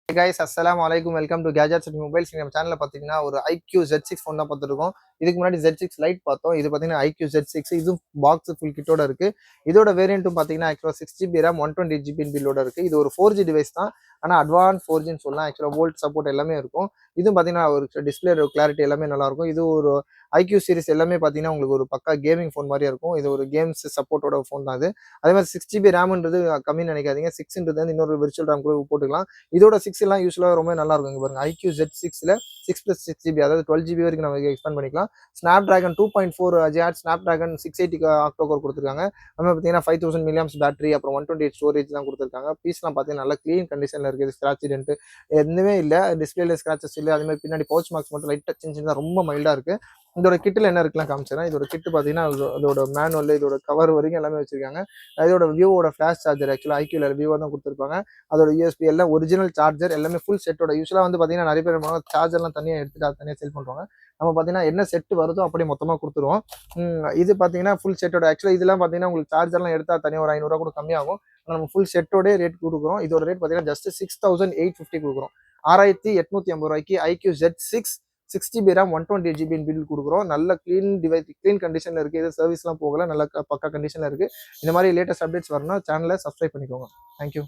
Hey guys, assalamu alaikum. Welcome to Gadgets and Mobiles. நம்ம சேனல்ல பாத்தீங்கன்னா ஒரு IQ Z6 ஃபோன் தான் பார்த்துருக்கோம். இதுக்கு முன்னாடி Z6 Lite பார்த்தோம். இது பாத்தீங்கன்னா IQ Z6 இதுவும் பாக்ஸ் ஃபுல் கிட்டோட இருக்கு. இதோட வேரியண்ட்டும் பாத்தீங்கன்னா ஆக்சுவலா 6GB RAM 128GB பில்லோட இருக்கு. இது ஒரு 4G டிவைஸ் தான். ஆனா அட்வான்ஸ் 4Gன்னு சொல்லலாம். ஆக்சுவலா வோல்ட் சப்போர்ட் எல்லாமே இருக்கும். இதுவும் பாத்தீங்கன்னா ஒரு டிஸ்பிளே கிளாரிட்டி எல்லாமே நல்லா இருக்கும். இது ஒரு IQ சீரிஸ் எல்லாமே பாத்தீங்கன்னா உங்களுக்கு ஒரு பக்கா கேமிங் ஃபோன் மாதிரியே இருக்கும். இது ஒரு கேம்ஸ் சப்போர்ட்டோட ஃபோன் தான் இது. அதே மாதிரி 6GB RAMன்றது கம்மின்னு நினைக்காதீங்க. 6ன்றது வந்து இன்னொரு விர்ச்சுவல் RAM கூட போட்டுக்கலாம். இதோட 6 எல்லாம் யூஸ்வலா ரொம்ப நல்லா இருக்கும். இங்க பாருங்க IQ Z6ல 6+6GB அதாவது 12GB வரைக்கும் நம்ம எக்ஸ்பேண்ட் பண்ணிக்கலாம். Snapdragon 2.4 GHz Snapdragon 680 ஆக்டோ கோர் கொடுத்துருக்காங்க. நம்ம பார்த்தீங்கன்னா 5000 mAh பேட்டரி அப்புறம் 128 ஸ்டோரேஜ் தான் கொடுத்துருக்காங்க. பீஸ்லாம் பார்த்தீங்கன்னா நல்லா க்ளீன் கண்டிஷன்ல இருக்குது. ஸ்கிராட்ச் டென்ட் எதுவுமே இல்லை. டிஸ்பிளேல ஸ்கிராச்சஸ் இல்லை. அதே மாதிரி பின்னாடி பவுச் மார்க்ஸ் மட்டும் லைட்டாக சின்ன ரொம்ப மைல்டா இருக்கு. இதோட கிட்டில் என்ன இருக்குலாம் காமிச்சிடறேன். இதோட கிட்டு பார்த்தீங்கன்னா அதோட மேனுவல் இதோட கவர் வரைக்கும் எல்லாமே வச்சிருக்காங்க. இதோட விவோட ஃபிளாஷ் சார்ஜர் ஆக்சுவலாக ஐக்யூல விவோ தான் கொடுத்துருப்பாங்க. அதோட யூஎஸ்பி எல்லாம் ஒரிஜினல் சார்ஜர் எல்லாமே ஃபுல் செட்டோட. யூஸ்வலாக வந்து பார்த்தீங்கன்னா நிறைய பேர் சார்ஜர்லாம் தனியாக எடுத்துட்டு அது தனியாக செல் பண்ணுவாங்க. நம்ம பார்த்தீங்கன்னா என்ன செட் வருதோ அப்படியே மொத்தமாக கொடுத்துருவோம். இது பார்த்தீங்கன்னா ஃபுல் செட்டோட. ஆக்சுவலாக இதெல்லாம் பார்த்தீங்கன்னா உங்களுக்கு சார்ஜர்லாம் எடுத்தால் தனியாக ஒரு 500 கூட கம்மியாகும். நம்ம ஃபுல் செட்டோட ரேட் கொடுக்குறோம். இதோட ரேட் பார்த்தீங்கன்னா ஜஸ்ட் 6850 கொடுக்குறோம். 6850 IQ Z6 6GB RAM 128GB bill கொடுக்குறோம். நல்ல க்ளீன் டிவைஸ் க்ளீன் கண்டிஷனில் இருக்குது. எதுவும் சர்வீஸ்லாம் போகல. நல்ல பக்கா கண்டிஷனில் இருக்குது. இந்த மாதிரி லேட்டஸ்ட் அப்டேட்ஸ் வரணும்னா சேனலை சப்ஸ்கிரைப் பண்ணிக்கோங்க. தேங்க்யூ.